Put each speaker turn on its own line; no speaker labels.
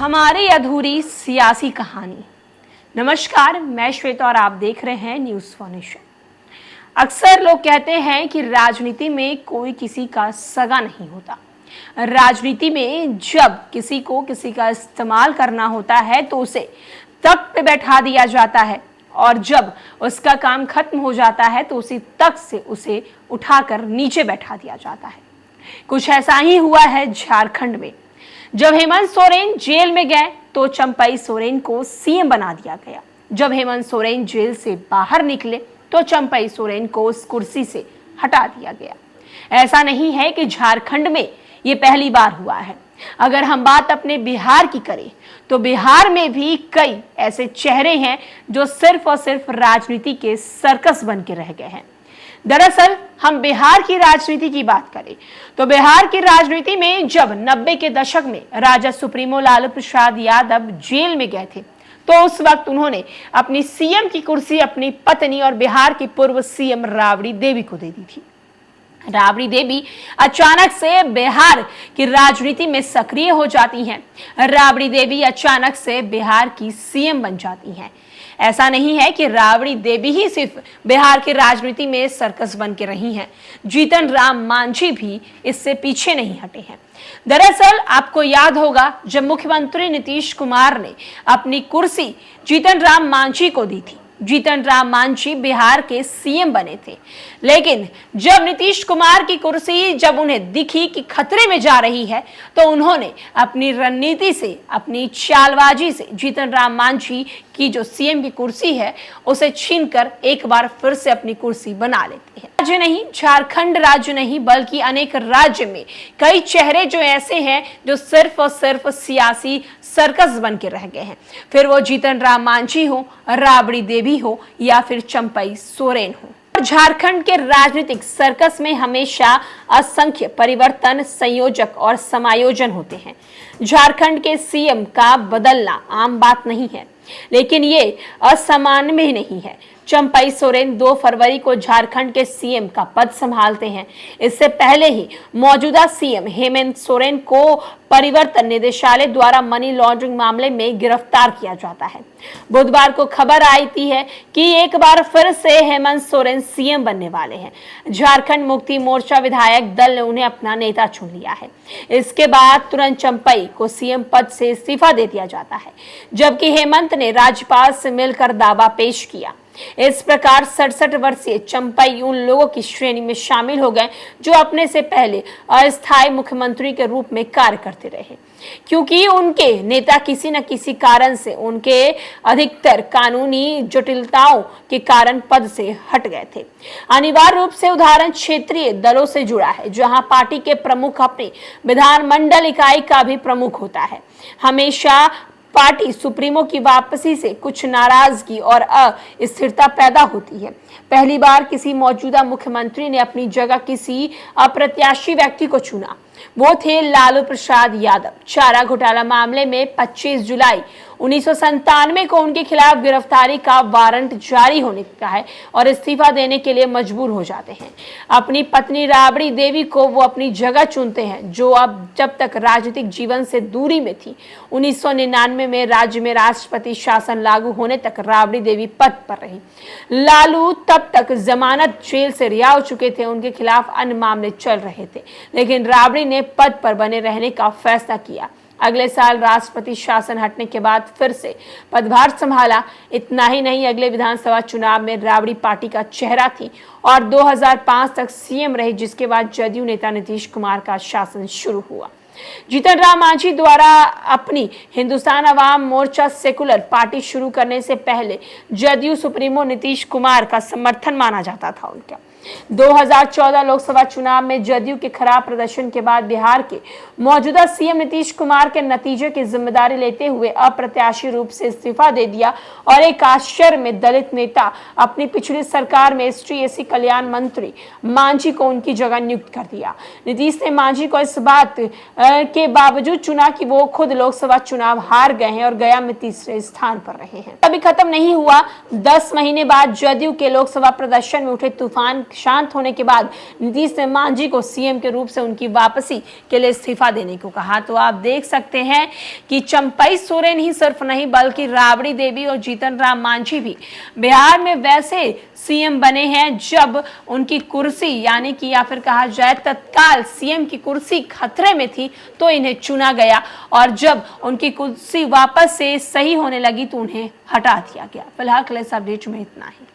हमारी अधूरी सियासी कहानी। नमस्कार, मैं श्वेता और आप देख रहे हैं न्यूज़ फॉर नेशन। अक्सर लोग कहते हैं कि राजनीति में कोई किसी का सगा नहीं होता। राजनीति में जब किसी को किसी का इस्तेमाल करना होता है तो उसे तख्त पे बैठा दिया जाता है और जब उसका काम खत्म हो जाता है तो उसी तख्त से उसे उठाकर नीचे बैठा दिया जाता है। कुछ ऐसा ही हुआ है झारखंड में। जब हेमंत सोरेन जेल में गए तो चंपई सोरेन को सीएम बना दिया गया। जब हेमंत सोरेन जेल से बाहर निकले तो चंपई सोरेन को उस कुर्सी से हटा दिया गया। ऐसा नहीं है कि झारखंड में ये पहली बार हुआ है। अगर हम बात अपने बिहार की करें तो बिहार में भी कई ऐसे चेहरे हैं जो सिर्फ और सिर्फ राजनीति के सर्कस बन के रह गए हैं। दरअसल हम बिहार की राजनीति की बात करें तो बिहार की राजनीति में जब 90 के दशक में राजद सुप्रीमो लालू प्रसाद यादव जेल में गए थे तो उस वक्त उन्होंने अपनी सीएम की कुर्सी अपनी पत्नी और बिहार की पूर्व सीएम राबड़ी देवी को दे दी थी। राबड़ी देवी अचानक से बिहार की राजनीति में सक्रिय हो जाती हैं। राबड़ी देवी अचानक से बिहार की सीएम बन जाती हैं। ऐसा नहीं है कि राबड़ी देवी ही सिर्फ बिहार की राजनीति में सर्कस बन के रही हैं। जीतन राम मांझी भी इससे पीछे नहीं हटे हैं। दरअसल आपको याद होगा जब मुख्यमंत्री नीतीश कुमार ने अपनी कुर्सी जीतन राम मांझी को दी थी। जीतन राम मांझी बिहार के सीएम बने थे, लेकिन जब नीतीश कुमार की कुर्सी जब उन्हें दिखी कि खतरे में जा रही है तो उन्होंने अपनी रणनीति से, अपनी चालबाजी से जीतन राम मांझी की जो सीएम की कुर्सी है उसे छीनकर एक बार फिर से अपनी कुर्सी बना लेते हैं। राज्य नहीं, झारखंड राज्य नहीं बल्कि अनेक राज्य में कई चेहरे जो ऐसे हैं जो सिर्फ और सिर्फ सियासी सर्कस बन के रह गए हैं। फिर वो जीतन राम मांझी हो, राबड़ी देवी हो या फिर चंपई सोरेन हो। झारखंड के राजनीतिक सर्कस में हमेशा असंख्य परिवर्तन, संयोजक और समायोजन होते हैं। झारखंड के सीएम का बदलना आम बात नहीं है, लेकिन ये असामान्य भी नहीं है। चंपई सोरेन 2 फरवरी को झारखंड के सीएम का पद संभालते हैं। इससे पहले ही मौजूदा सीएम हेमंत सोरेन को परिवर्तन निदेशालय द्वारा मनी लॉन्ड्रिंग मामले में गिरफ्तार किया जाता है। बुधवार को खबर आई थी है कि एक बार फिर से हेमंत सोरेन सीएम बनने वाले हैं। झारखंड मुक्ति मोर्चा विधायक दल ने उन्हें अपना नेता चुन लिया है। इसके बाद तुरंत चंपई को सीएम पद से इस्तीफा दे दिया जाता है, जबकि हेमंत ने राज्यपाल से मिलकर दावा पेश किया। इस प्रकार 67 वर्षीय चंपई उन लोगों की श्रेणी में शामिल हो गए जो अपने से पहले अस्थायी मुख्यमंत्री के रूप में कार्य करते रहे, क्योंकि उनके नेता किसी न किसी कारण से उनके अधिकतर कानूनी जटिलताओं के कारण पद से हट गए थे। अनिवार्य रूप से उदाहरण क्षेत्रीय दलों से जुड़ा है, जहां पार्टी के प्रमुख अपनी विधानमंडल इकाई का भी प्रमुख होता है। हमेशा पार्टी सुप्रीमो की वापसी से कुछ नाराजगी और अस्थिरता पैदा होती है। पहली बार किसी मौजूदा मुख्यमंत्री ने अपनी जगह किसी अप्रत्याशी व्यक्ति को चुना। वो थे लालू प्रसाद यादव। चारा घोटाला मामले में 25 जुलाई 1997 को उनके खिलाफ गिरफ्तारी का वारंट जारी होने का है और इस्तीफा देने के लिए मजबूर हो जाते हैं। अपनी पत्नी राबड़ी देवी को वो अपनी जगह चुनते हैं, जो अब जब तक राजनीतिक जीवन से दूरी में थी। 1999 में राज्य में राष्ट्रपति शासन लागू होने तक राबड़ी देवी पद पर रही। लालू तब तक जमानत जेल से रिहा हो चुके थे, उनके खिलाफ अन्य मामले चल रहे थे, लेकिन राबड़ी ने पद पर बने रहने का फैसला किया। अगले साल राष्ट्रपति शासन हटने के बाद फिर से पदभार संभाला। इतना ही नहीं, अगले विधानसभा चुनाव में राबड़ी पार्टी का चेहरा थी और 2005 तक सीएम रहे, जिसके बाद जदयू नेता नीतीश कुमार का शासन शुरू हुआ। जीतन राम मांझी द्वारा अपनी हिंदुस्तान अवाम मोर्चा सेकुलर पार्टी शुरू करने से पहले जदयू सुप्रीमो नीतीश कुमार का समर्थन माना जाता था उनका। 2014 लोकसभा चुनाव में जदयू के खराब प्रदर्शन के बाद बिहार के मौजूदा सीएम नीतीश कुमार के नतीजे की जिम्मेदारी लेते हुए अप्रत्याशी रूप से इस्तीफा दे दिया और एक आश्चर्य में दलित नेता अपनी पिछली सरकार में एसटी एसी कल्याण मंत्री मांझी को उनकी जगह नियुक्त कर दिया। नीतीश ने मांझी को इस बात के बावजूद चुना कि वो खुद लोकसभा चुनाव हार गए हैं और गया में तीसरे स्थान पर रहे हैं। अभी खत्म नहीं हुआ। 10 महीने बाद जदयू के लोकसभा प्रदर्शन में उठे तूफान शांत होने के बाद नीतीश ने मांझी को सीएम के रूप से उनकी वापसी के लिए इस्तीफा देने को कहा। तो आप देख सकते हैं कि चंपई सोरेन ही सिर्फ नहीं बल्कि राबड़ी देवी और जीतन राम मांझी भी बिहार में वैसे सीएम बने हैं जब उनकी कुर्सी यानी कि या फिर कहा जाए तत्काल सीएम की कुर्सी खतरे में थी तो इन्हें चुना गया, और जब उनकी कुर्सी वापस से सही होने लगी तो उन्हें हटा दिया गया। फिलहाल के लिए इस अपडेट में इतना ही।